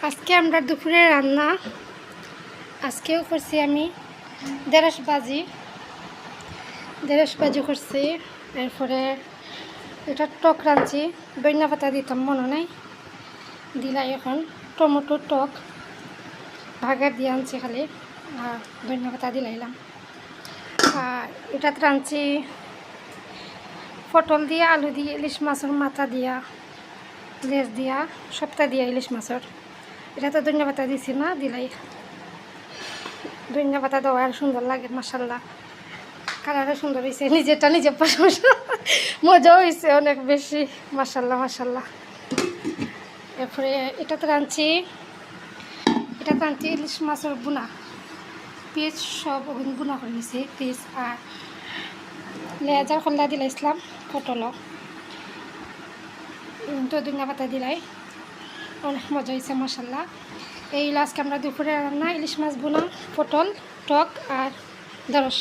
আজকে আমরা দুপুরে রান্না আজকেও করছি আমি ঢেঁড়স ভাজি করছি। এরপরে এটা টক রাঁধছি, ধনিয়া পাতা দিতাম মনে নাই, দিলাই এখন টমেটো টক ভাগা দিয়ে আনছি খালি, আর ধনিয়া পাতা দিলাইলাম। আর এটাতে রাঁধছি পটল দিয়ে, আলু দিয়ে, ইলিশ মাছের মাথা দিয়া, লেজ দিয়া, সপ্তাহ দিয়া ইলিশ মাছের। এটা তো ধনিয়া পাতা দিছি না, দিলাই ধনিয়া পাতা দেওয়া আর সুন্দর লাগে। মাশাল্লাহ, কালারও সুন্দর হয়েছে, নিজেরটা নিজের প্রশংসা, মজাও হয়েছে অনেক বেশি। মাশাল্লাহ। এরপরে এটাতে রাঁধছি ইলিশ মাছের বুনা, পিস সব বুনা করে নিয়েছি, পিস আর লেজার খোলা দিলাইছিলাম, পটলও তো ধনিয়া পাতা দিলাই, অনেক মজা হয়েছে মাশাল্লাহ। এই আজকে আমরা দুপুরে রান্না ইলিশ মাছ বুনা, পটল টক আর ঢেঁড়স।